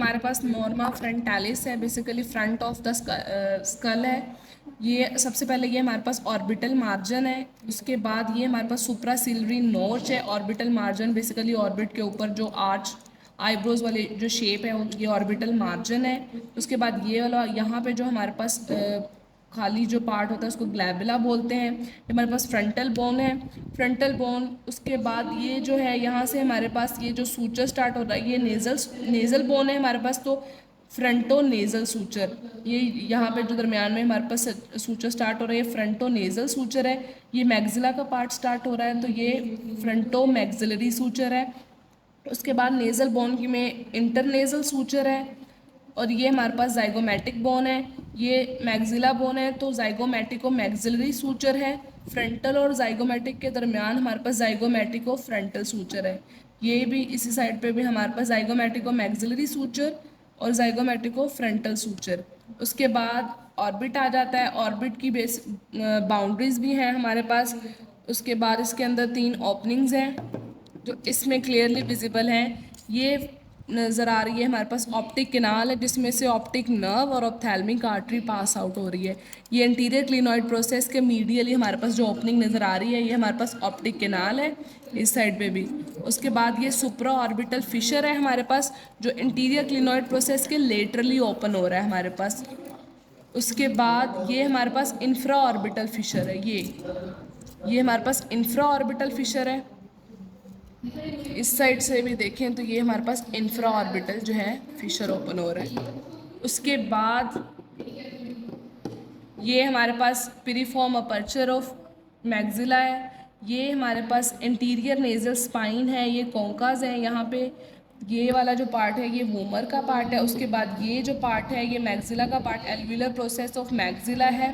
हमारे पास Norma frontalis है, basically front of the skull है। ये सबसे पहले ये हमारे पास ऑर्बिटल मार्जिन है, उसके बाद ये हमारे पास सुप्रासिलरी नोच है। ऑर्बिटल मार्जिन बेसिकली ऑर्बिट के ऊपर जो आर्च आईब्रोज वाले जो शेप है ये ऑर्बिटल मार्जिन है। उसके बाद ये वाला यहाँ पे जो हमारे पास खाली जो पार्ट होता है उसको ग्लैबुला बोलते हैं। ये हमारे पास फ्रंटल बोन है, फ्रंटल बोन। उसके बाद ये जो है यहाँ से हमारे पास ये जो सूचर स्टार्ट होता है ये नेज़ल बोन है हमारे पास, तो फ्रंटो नेज़ल सूचर। ये यहाँ पे जो दरमियान में हमारे पास सूचर स्टार्ट हो रहा है ये फ्रंटो नेज़ल सूचर है। ये मैग्जिला का पार्ट स्टार्ट हो रहा है तो ये फ्रंटो मैग्जिलरी सूचर है। उसके बाद नेज़ल बोन की में इंटरनेज़ल सूचर है। और ये हमारे पास जाइगोमेटिक बोन है, ये मैग्जिला बोन है तो जाइगोमेटिको मैग्जिलरी सूचर है। फ्रंटल और जाइगोमेटिक के दरमियान हमारे पास जाइगोमेटिको फ्रंटल सूचर है। ये भी इसी साइड पे भी हमारे पास जाइगोमेटिको मैग्जिलरी सूचर और जाइगोमेटिको फ्रंटल सूचर। उसके बाद ऑर्बिट आ जाता है, ऑर्बिट की बेस बाउंड्रीज भी हैं हमारे पास। उसके बाद इसके अंदर 3 ओपनिंग्स हैं जो इसमें क्लियरली विजिबल हैं। ये नज़र आ रही है हमारे पास ऑप्टिक कैनाल है जिसमें से ऑप्टिक नर्व और ऑप्थेल्मिक आर्टरी पास आउट हो रही है। ये एंटीरियर क्लिनॉइड प्रोसेस के मीडियली हमारे पास जो ओपनिंग नज़र आ रही है ये हमारे पास ऑप्टिक कैनाल है इस साइड पे भी। उसके बाद ये सुप्रा ऑर्बिटल फिशर है हमारे पास जो इंटीरियर क्लिनॉइड प्रोसेस के लेटरली ओपन हो रहा है हमारे पास। उसके बाद ये हमारे पास इंफ्रा ऑर्बिटल फिशर है, ये हमारे पास इंफ्रा ऑर्बिटल फिशर है। इस साइड से भी देखें तो ये हमारे पास इंफ्रा ऑर्बिटल जो है फिशर ओपन हो रहा है। उसके बाद ये हमारे पास पिरिफॉर्म अपर्चर ऑफ मैग्जिला है। ये हमारे पास इंटीरियर नेजल स्पाइन है, ये कॉन्काज है यहाँ पे। ये वाला जो पार्ट है ये वूमर का पार्ट है। उसके बाद ये जो पार्ट है ये मैग्जिला का part alveolar process of maxilla है।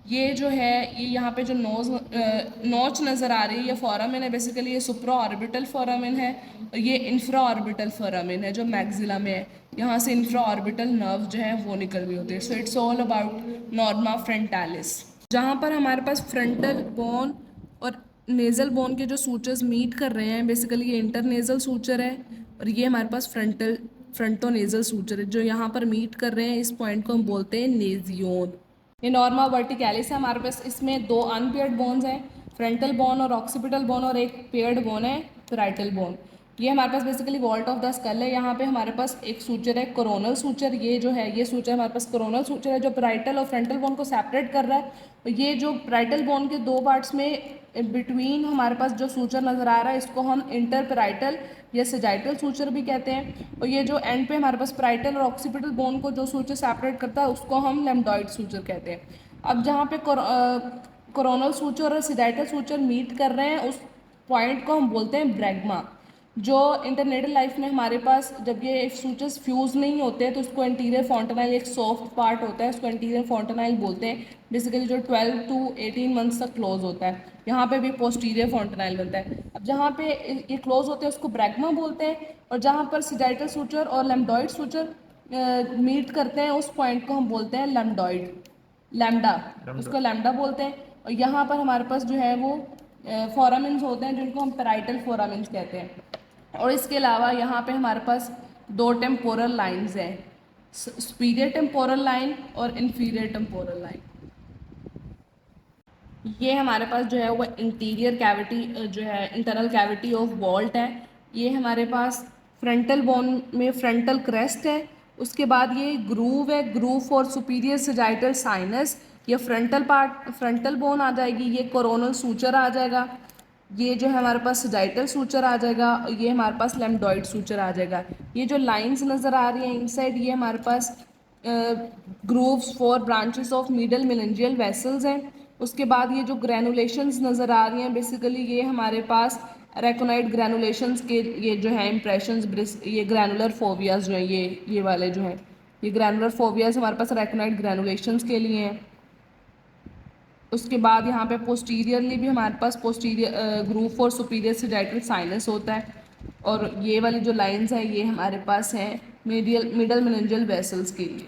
ये जो है ये यहाँ पे जो नोच नज़र आ रही है ये फोरामिन है, बेसिकली ये सुप्रा ऑर्बिटल फोरामिन है। और ये इंफ्रा ऑर्बिटल फोरामिन है जो मैग्जिला में है। यहाँ से इंफ्रा ऑर्बिटल नर्व जो है वो निकल रही होती है। So it's all about norma frontalis, जहाँ पर हमारे पास फ्रंटल बोन और नेज़ल बोन के जो सूचर्स मीट कर रहे हैं बेसिकली ये इंटरनेज़ल सूचर है और ये हमारे पास फ्रंटो नेज़ल सूचर है जो यहाँ पर मीट कर रहे हैं। इस पॉइंट को हम बोलते हैं नेजियोन। ये नॉर्मा वर्टिकैलिस है हमारे पास, इसमें 2 अनपेयर्ड बोन्स हैं, फ्रंटल बोन और ऑक्सीपिटल बोन, और एक पेयर्ड बोन है पैराइटल बोन। ये हमारे पास basically vault of the skull है। यहाँ पे हमारे पास एक सूचर है कोरोनल सूचर, ये जो है ये सूचर हमारे पास कोरोनल सूचर है जो पैराइटल और फ्रंटल बोन को सेपरेट कर रहा है। और ये जो पैराइटल बोन के 2 पार्ट्स में बिटवीन हमारे पास जो सूचर नज़र आ रहा है इसको हम इंटरपेराइटल या सेजाइटल सूचर भी कहते हैं। और ये जो एंड पे हमारे पास पैराइटल और ऑक्सीपिटल बोन को जो सूचर सेपरेट करता है उसको हम लैम्डॉइड सूचर कहते हैं। अब जहाँ पे कोरोनल सूचर और सेजाइटल सूचर मीट कर रहे हैं उस पॉइंट को हम बोलते हैं ब्रैग्मा। जो इंटरनेटल लाइफ में हमारे पास जब ये सूचर्स फ्यूज़ नहीं होते हैं तो उसको एंटीरियर फॉन्टेनाइल, एक सॉफ्ट पार्ट होता है उसको एंटीरियर फॉन्टेनाइल बोलते हैं, बेसिकली जो 12 to 18 मंथ्स तक क्लोज होता है। यहाँ पे भी पोस्टीरियर फॉन्टेनाइल बनता है। अब जहाँ पे ये क्लोज होते हैं उसको ब्रैग्मा बोलते हैं, और जहाँ पर सेजाइटल सूचर और लैम्डॉइड सूचर मीट करते हैं उस पॉइंट को हम बोलते हैं लैम्डा, उसको लैम्डा बोलते हैं। और यहाँ पर हमारे पास जो है वो फोरामिन्स होते हैं जिनको हम पैराइटल फोरामिन्स कहते हैं। और इसके अलावा यहाँ पे हमारे पास 2 टेम्पोरल लाइंस हैं, सुपीरियर टेम्पोरल लाइन और इन्फीरियर टेम्पोरल लाइन। ये हमारे पास जो है वो इंटीरियर कैविटी जो है इंटरनल कैविटी ऑफ वॉल्ट है। ये हमारे पास फ्रंटल बोन में फ्रंटल क्रेस्ट है। उसके बाद ये ग्रूव है, groove for superior sagittal sinus. ये फ्रंटल पार्ट फ्रंटल बोन आ जाएगी, ये कोरोनल सूचर आ जाएगा, ये जो है हमारे पास सेजाइटल सूचर आ जाएगा, और ये हमारे पास लैम्डॉइड सूचर आ जाएगा। ये जो लाइंस नज़र आ रही हैं इनसाइड ये हमारे पास grooves for branches of middle meningeal vessels हैं। उसके बाद ये जो ग्रैनुलेशंस नज़र आ रही हैं बेसिकली ये हमारे पास रेकोनाइड ग्रैनुलेशंस के ये जो है इम्प्रेशंस, ये ग्रैनुलर फोवियाज जो हैं ये वाले जो हैं ये ग्रैनुलर फोवियाज हमारे पास रेकोनाइड ग्रैनुलेशंस के लिए हैं। उसके बाद यहाँ पे पोस्टीरियरली भी हमारे पास posterior groove for superior sagittal sinus होता है, और ये वाली जो लाइंस हैं ये हमारे पास हैं मिडल मेनिंजियल वेसल्स के लिए।